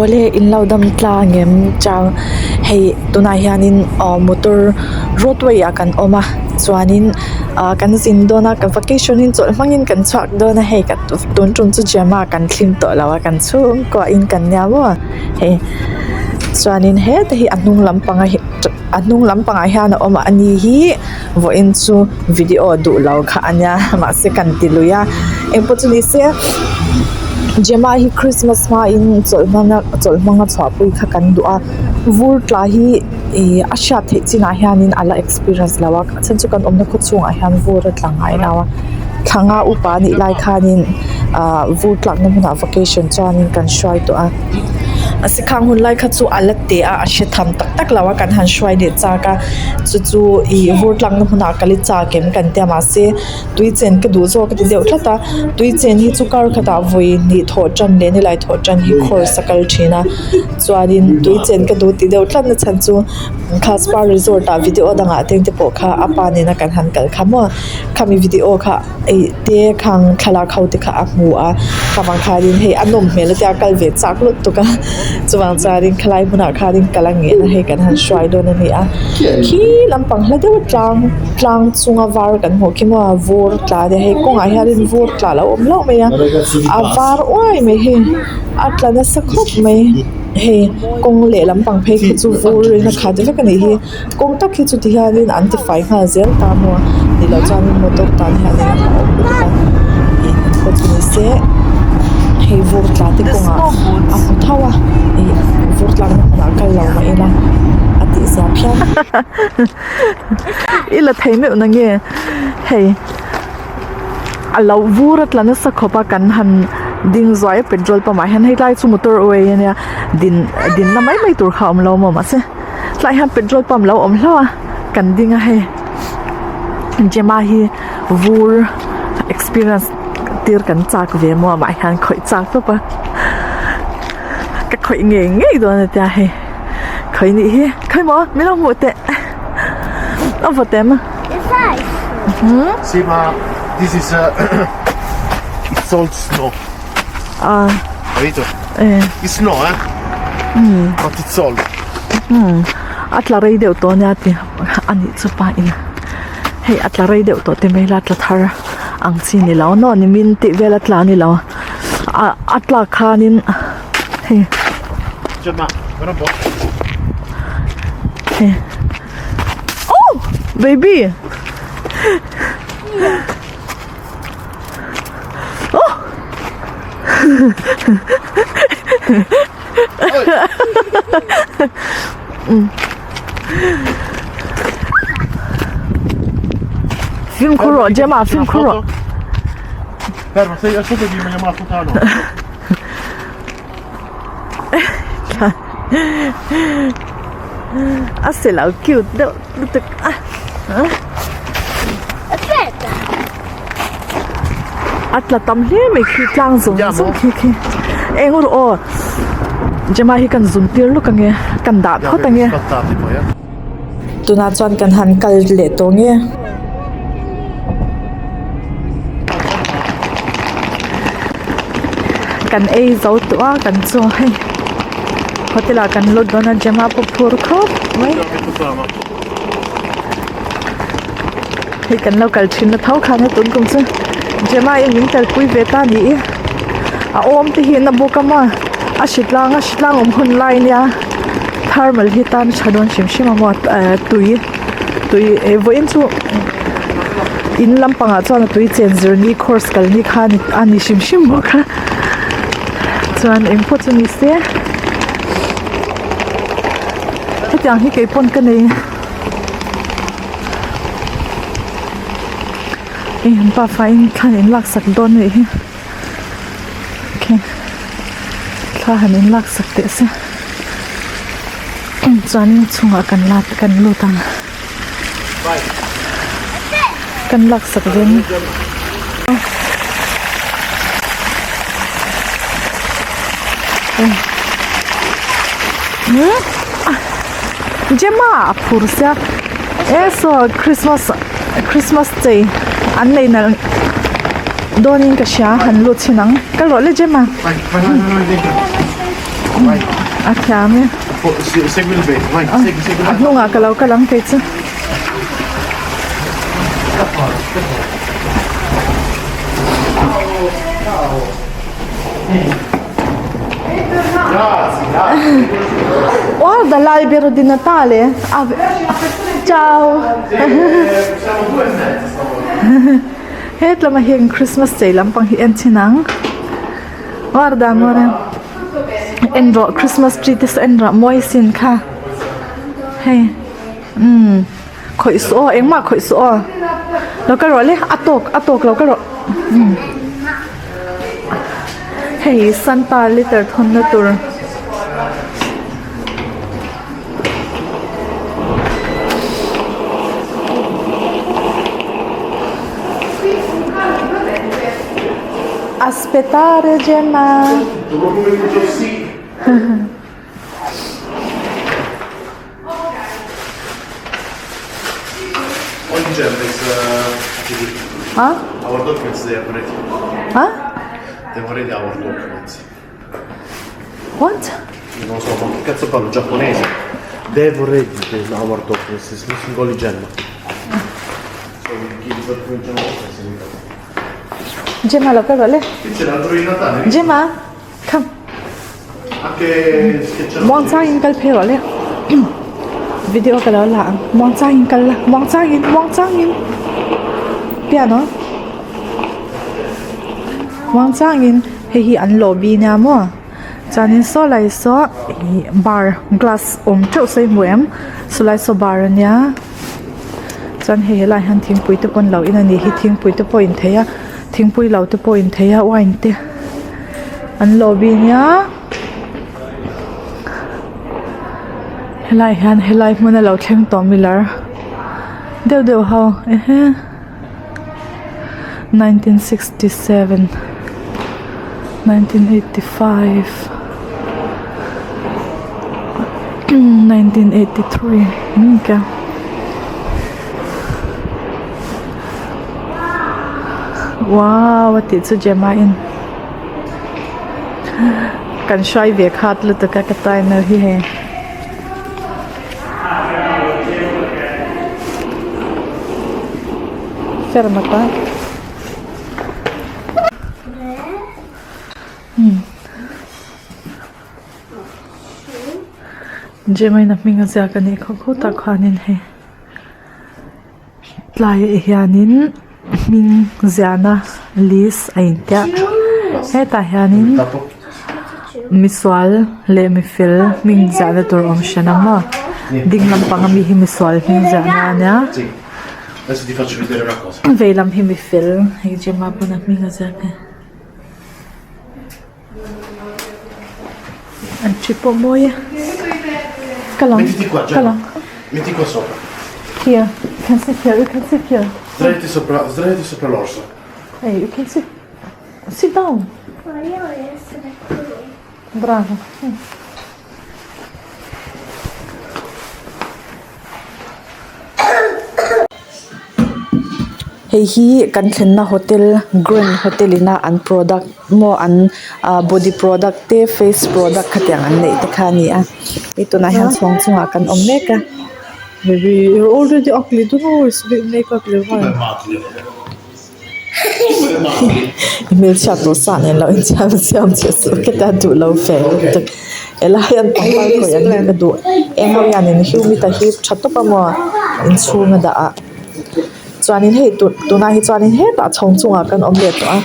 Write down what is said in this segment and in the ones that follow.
ole in laudam tla ngem chang hei tunai hianin motor roadway akan oma chuanin kan zin dona kan vacation in chol mangin kan chak dona hei kat tun tun chu Gemma kan thlim to lawa kan chung ko in kan nya wo hei chuanin he te hi anung lampanga hian a oma ani hi vo in chu video du lau kha anya ma se kan tiluya empotuni se Gemma hi Christmas ma in cholmanga chhapui kha kan du'a vur tla hi a sha the china hianin ala experience lawa chen chu kan omna khu chunga hian vur tlangai lawa thanga upa ni lai khanin vur tlak na huna vacation chuanin kan shwai to a asikhang hun lai kha chu alate a she tham tak tak lawa kan han shwai de cha ka chu I vur tlang na huna kali cha kem kan te ma se tui chen ka du zo ka ti deu thlata tui chen hi chu kar khata voi ni tho chan le ni lai tho chan hi khor sakal thina chuanin tui chen ka du ti deu thlat na chan chu khas par resort a video danga teng te po kha apa ne na kan han kal khamo khami video kha ei te khang khala khau te kha a mu a khamang kharin hei anom mel te kal ve chak lut to ka chuwang charin khlai buna kharin kalange na hei kan han shwai do na ni a khi lampang hla deu tlang chunga var kan ho ki ma vor tla de hei konga hiarin vor tla la om lo me ya a var oi me he atla na sakhop me hei kong le lampang phei khi chu vor na kha de ka ni hi kong tak khi chu ti hianin anti fai kha zel ta mo ni lo chanin motor tan hianin a om ko chu ni se hei vor tla te konga a thawa vor tla na kal lo ma ela ati sa phian ila theime na nge hei alo vurat lana sakhopa kan han ding zoi petrol pa mai han hei lai chu motor away ania din na mai tur kham lo ma se lai han petrol pump lo om lo kan ding a hei Gemma hi vur experience tir kan chak ve mo mai han khoi chak to pa ka khoi ngei do na ta hei khoi ni hi khoi mo mi lo mo te over them It's nice. See, ma, this is it's all snow. Capito? It's snow, But it's all. Atla rei deu to nya ti ani chu pa ina hei atla rei deu to te mela tla thar ang chi ni law no ni min ti vela tla ni law atla khanin hei Gemma, guarda un po'. hei oh baby oh film kuro Gemma film kuro Ferma, stai ascolta di me la foto no. Asela cute do Aspetta. atla tam hle me khi tlang zung zung khi engur o Gemma hi kan zum tir lu kange kan da tho tange Aspettati poi, tuna chuan kan han kal le to nge kan ei zo to a kan cho hei hotela kan lo dona Gemma po phur khop mai hei kan lo kal thin na thau khana tun kum chu Gemma in min tar pui ve ta ni a om te hin na bokama a shitlang om hun lai nia thermal hi tan chadon shim mo tui vo in chu in lampanga chuan tui chen journey course kal ni khan ani shim mo kha chuan engpo chu ni se hetiang hi ke pon ka nei pa fain khan in lak sak don nei hi okay kha han in lak sak te se chuan chunga kan lu tang kan lak sak ven Gemma pursa eso Christmas day an nei na donin ka sha han lu chinang ka lo le Gemma Vai. A chiami. Segui il vento, vai, segui. Ano nga, kalaw ka lang, Kaitsa. Guarda l'albero di Natale. Ciao. Siamo 2:30 stavolta. Het la mahing Christmas Day lang pang hien sinang. Guarda amore. Enro Christmas tree tis enra moi sin ka. Hey. Khoi so engma khoi so. Lo ka ro le atok lo ka ro. Hey Santa liter thon na tur. Aspettare Gemma. Oggi Gemma is Huh? our documents they have ready. Huh? They have ready our documents. What? Non lo so, ma che cazzo parlo giapponese? They have ready our documents. It's missing only Gemma. So we give the document Gemma. Gemma lo ka ro le. C'è l'altro di Natale? Gemma, come. Anche che c'è Mong cha in kal phe ro le. Video ka lo la. Mong cha in kal. Mong cha in. Piano. Mong cha in hi an lobby nya mo. Chanin so lai so bar glass chau sei muem so lai so bar nya. Chan he lai han thing pui te pon lo in ani hi thing pui te point theya. Thing pui lo te point theya wine te. An lobby nya. Helai muna lo thleng to milar. Deu how 1967 1985 1983 okay. Wow, what is Gemma in? Kan shai ve khat lu to ka tai na hi hai. Fermata. Gemma na minga za ka ni kho ta khanin hai. Tlai hianin min ziana lis aintia. Heta hianin miswal le mifil min ziana tur shanama. Dinglam pangami hi miswal min ziana nya. Sì. Adesso ti faccio vedere una cosa. Veilam hi mifil. Hi Gemma puna minga zaka. Anchipo moya. Kalang. Mettiti qua, Gemma. Kalang. Metti qua sopra. Here. You can sit here. You can sit here. Sdraiati sopra l'orso. Hey, you can sit. Sit down. Voglio essere qui. Bravo. Hey hi kan thlenna hotel Grand Hotelina an product mo an body product te face product khatyang an nei te khani a ito na han song chunga kan omeka baby you're already ugly don't always make up le one email chat lo san en lo in chat siam chesu keta du lo fe ela yan pangpal ko yan ka du emo yan in humita hi thatto pa mo in chunga da a chuanin hei tuna hi chuanin he ta chhongchunga kan omlet to a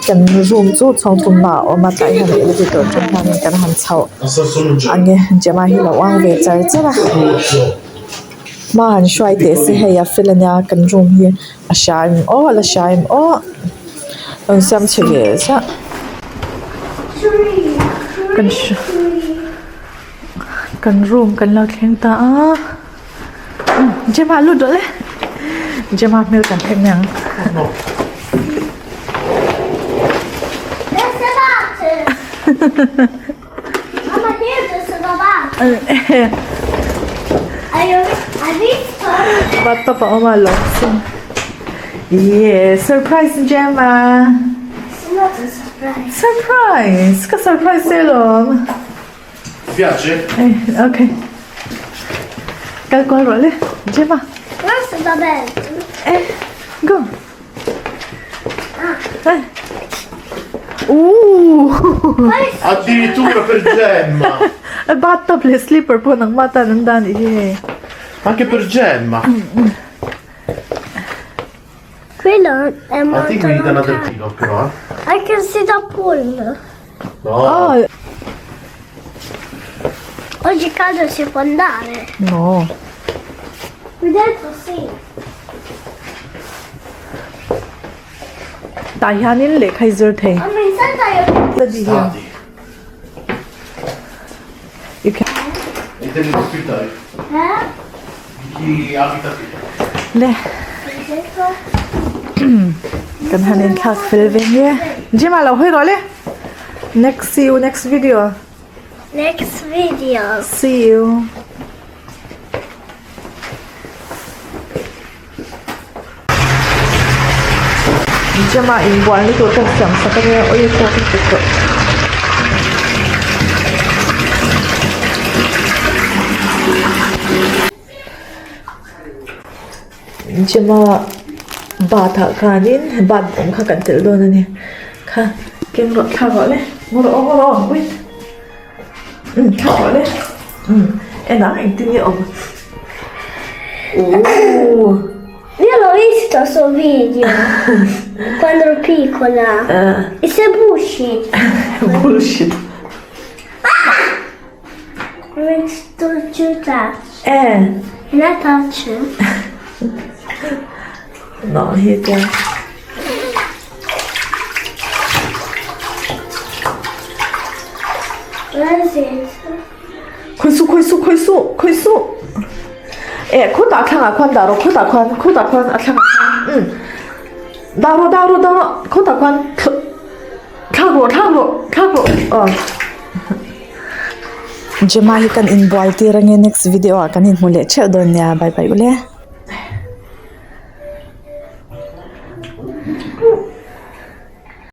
kan room chu chhongchung na o ma tai han elevator chu han kan han chho ange Gemma hi lo wang ve char chara ma han shwai te se he ya filanya kan room hi a shaim o on sam chege sa kan room kan lo thleng ta a Gemma lu do le Gemma mil kan theng nang No. There's a bat. Mama, here's a bat. I need batta pa oma loksin yeah surprise Gemma It's not a surprise. surprise ka surprise selom piace? Ok. Calcolo rolle. Gemma. Questo è da bello. Go. Addirittura per Gemma. Bata play slipper po ng mata ng Dani. Anche per Gemma. Quello è I molto think we need another lontano. pillow però, I can see the pool. No. Oh, Oggi caldo si può andare. no. Qui dentro sì. Dahianin le kaiser thay. Ma mi sento io. Ladi here. Stati. You can. E devi ospitare chi abita qui. Le. Kan hanin khak fil venye. Gemma lo hoi role. Next, see you next video. Next video. See you. Gemma in buwan ni to siam sa kanya o yung ko. Gemma bata kanin bad ong ka kantel do na ni. Ka kem ro ka ro le. Ngoro wait. Ka ro le. Na ang tini om. Oh. Io l'ho visto sul video quando ero piccola. E se busci? Bullshit. It's to touch. And Not touch. no, he can. Where is it? Khoi su. Ko ta khang a kwan daro, ko ta kwan a khang a. Daro. Ko ta kwan. Khagro. Oh. Gemma hi kan inboy ti range next video a kan in mule che don ya bye ule.